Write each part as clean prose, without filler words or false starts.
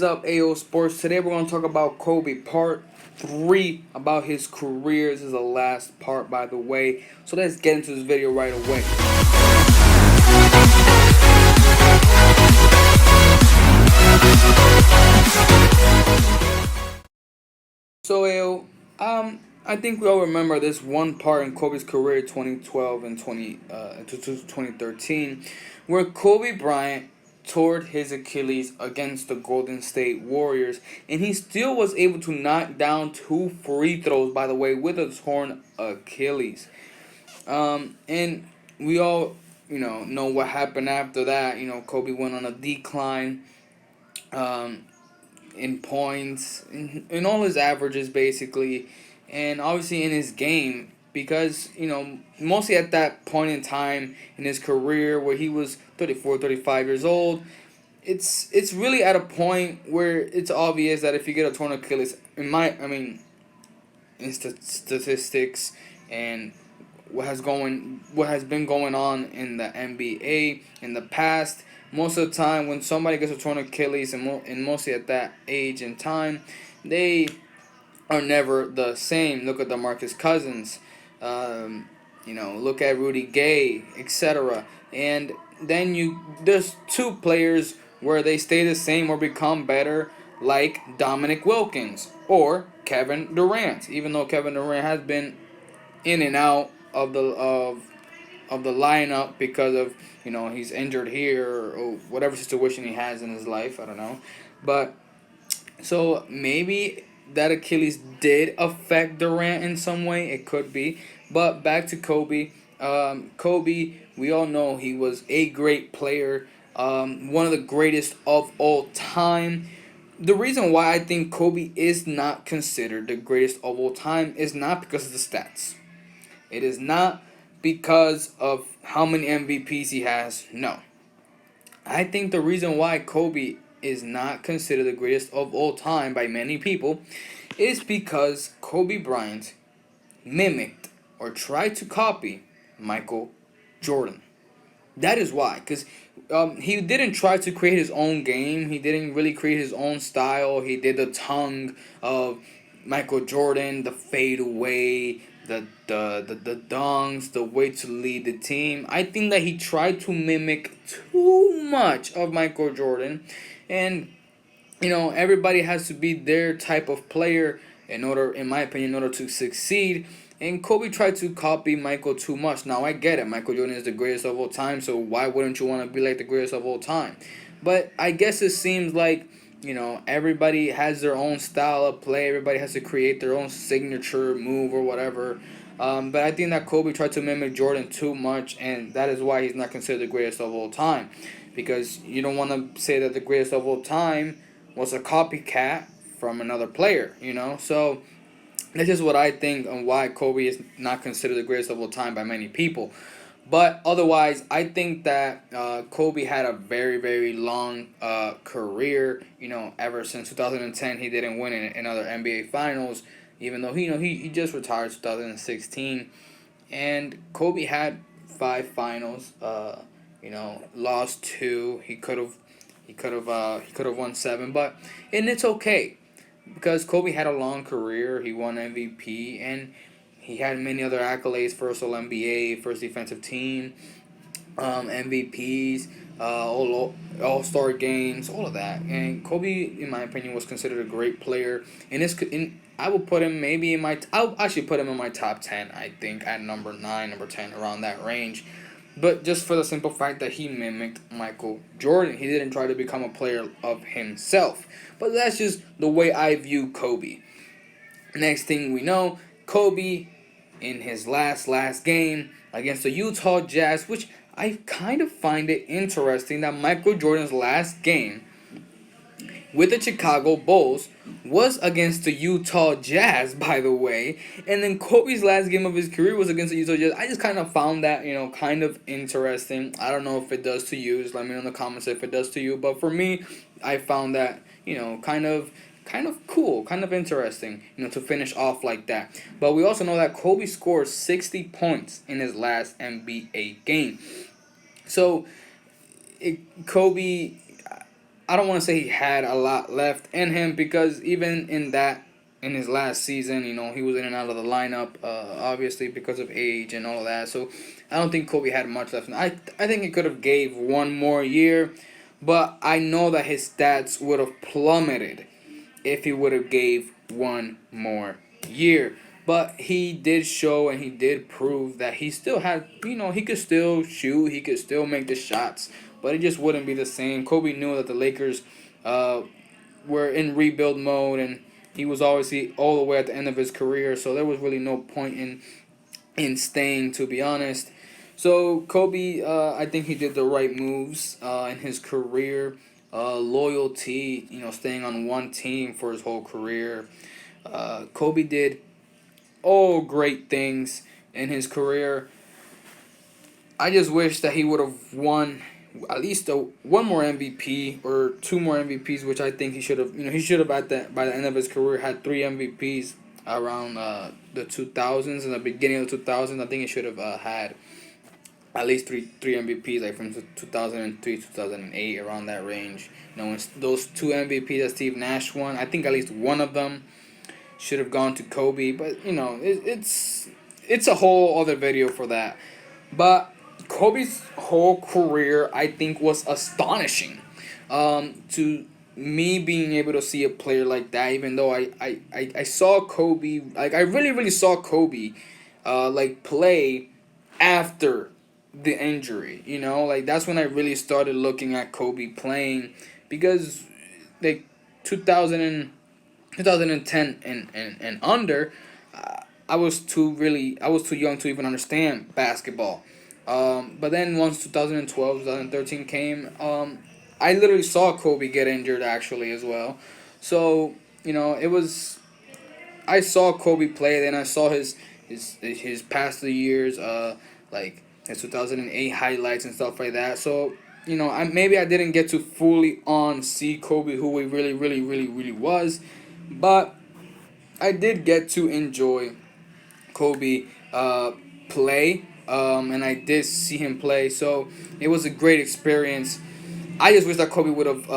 What's up, AO Sports? Today we're going to talk about Kobe Part 3 about his career. This is the last part, by the way. So let's get into this video right away. So, AO, I think we all remember this one part in Kobe's career, 2012 and 2013, where Kobe Bryant tore his Achilles against the Golden State Warriors, and he still was able to knock down two free throws, by the way, with a torn Achilles. And we all, know what happened after that. Kobe went on a decline. Um, in points, in all his averages basically, and obviously in his game because mostly at that point in time in his career where he was 34, 35 years old, it's really at a point where it's obvious that if you get a torn Achilles, in statistics and what has been going on in the NBA in the past. Most of the time, when somebody gets a torn Achilles, and mostly at that age and time, they are never the same. Look at DeMarcus Cousins, look at Rudy Gay, etc. And then there's two players where they stay the same or become better, like Dominic Wilkins or Kevin Durant. Even though Kevin Durant has been in and out of the lineup because of he's injured here or whatever situation he has in his life. I don't know, but so maybe that Achilles did affect Durant in some way. It could be, but back to Kobe. Kobe, we all know he was a great player, one of the greatest of all time. The reason why I think Kobe is not considered the greatest of all time is not because of the stats. It is not because of how many MVPs he has. No. I think the reason why Kobe is not considered the greatest of all time by many people is because Kobe Bryant mimicked or tried to copy Michael Jordan. That is why, because he didn't try to create his own game. He didn't really create his own style. He did the tongue of Michael Jordan, the fadeaway, the dunks, the way to lead the team. I think that he tried to mimic too much of Michael Jordan, and everybody has to be their type of player in order, in my opinion, in order to succeed. And Kobe tried to copy Michael too much. Now I get it. Michael Jordan is the greatest of all time, so why wouldn't you want to be like the greatest of all time? But I guess it seems like, everybody has their own style of play. Everybody has to create their own signature move or whatever. But I think that Kobe tried to mimic Jordan too much, and that is why he's not considered the greatest of all time. Because you don't want to say that the greatest of all time was a copycat from another player, So this is what I think on why Kobe is not considered the greatest of all time by many people. But otherwise, I think that Kobe had a very, very long career. Ever since 2010, he didn't win another NBA Finals, even though he just retired 2016. And Kobe had five finals. Lost two. He could have won seven, and it's okay because Kobe had a long career. He won MVP and he had many other accolades: first All NBA, first defensive team, MVPs, All Star games, all of that. And Kobe, in my opinion, was considered a great player. I will put him maybe in my. I'll actually put him in my top 10. I think at number 9, number 10, around that range. But just for the simple fact that he mimicked Michael Jordan, he didn't try to become a player of himself. But that's just the way I view Kobe. Next thing we know, Kobe in his last game against the Utah Jazz, which I kind of find it interesting that Michael Jordan's last game with the Chicago Bulls was against the Utah Jazz, by the way. And then Kobe's last game of his career was against the Utah Jazz. I just kind of found that, kind of interesting. I don't know if it does to you. Just let me know in the comments if it does to you. But for me, I found that, kind of cool, kind of interesting, to finish off like that. But we also know that Kobe scored 60 points in his last NBA game. So, Kobe, I don't want to say he had a lot left in him, because even in his last season, he was in and out of the lineup, obviously because of age and all of that. So I don't think Kobe had much left. I think he could have gave one more year, but I know that his stats would have plummeted if he would have gave one more year. But he did show and he did prove that he still had, he could still shoot, he could still make the shots, but it just wouldn't be the same. Kobe knew that the Lakers were in rebuild mode, and he was obviously all the way at the end of his career, so there was really no point in staying, to be honest. So Kobe, I think he did the right moves in his career. Loyalty, staying on one team for his whole career. Kobe did all great things in his career. I just wish that he would have won at least one more MVP or two more MVPs, which I think he should have. He should have by the end of his career had 3 MVPs around the 2000s and the beginning of the 2000s. I think he should have had at least three MVPs, like from 2003, 2008, around that range. When those 2 MVPs that Steve Nash won, I think at least one of them should have gone to Kobe. But it's a whole other video for that. But Kobe's whole career, I think, was astonishing. To me, being able to see a player like that, even though I saw Kobe, like I really saw Kobe, like play after the injury. Like that's when I really started looking at Kobe playing, because like 2010 and under, I was too young to even understand basketball. But then once 2012, 2013 came, I literally saw Kobe get injured actually as well. So I saw Kobe play. Then I saw his past the years, like his 2008 highlights and stuff like that. So maybe I didn't get to fully see Kobe who he really was, but I did get to enjoy Kobe play. And I did see him play, so it was a great experience. I just wish that Kobe would have,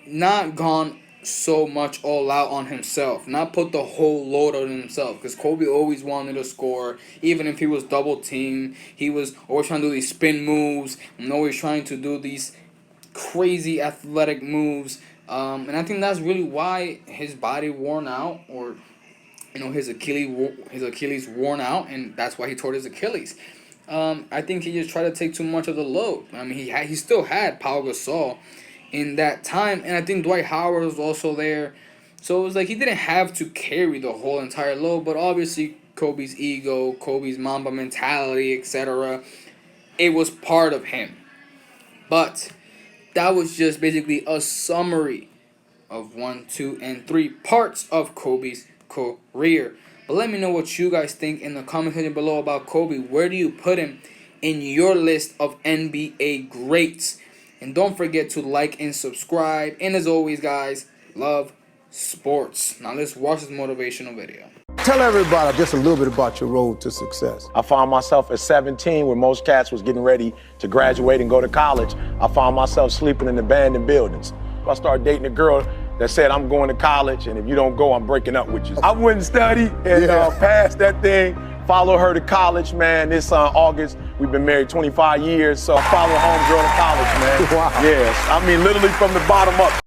not gone so much all out on himself, not put the whole load on himself, because Kobe always wanted to score, even if he was double teamed. He was always trying to do these spin moves and always trying to do these crazy athletic moves, and I think that's really why his body worn out, or his Achilles worn out, and that's why he tore his Achilles. I think he just tried to take too much of the load. I mean, he still had Pau Gasol in that time, and I think Dwight Howard was also there. So it was like he didn't have to carry the whole entire load, but obviously Kobe's ego, Kobe's Mamba mentality, etc., it was part of him. But that was just basically a summary of 1, 2, and 3 parts of Kobe's career. But let me know what you guys think in the comment section below about Kobe. Where do you put him in your list of NBA greats? And don't forget to like and subscribe. And as always, guys, love sports. Now let's watch this motivational video. Tell everybody just a little bit about your road to success. I found myself at 17, when most cats was getting ready to graduate and go to college. I found myself sleeping in abandoned buildings. I started dating a girl that said, I'm going to college, and if you don't go, I'm breaking up with you. I wouldn't study and pass that thing, follow her to college, man. This August, we've been married 25 years, so I follow homegirl to college, man. Wow. Yes, I mean, literally from the bottom up.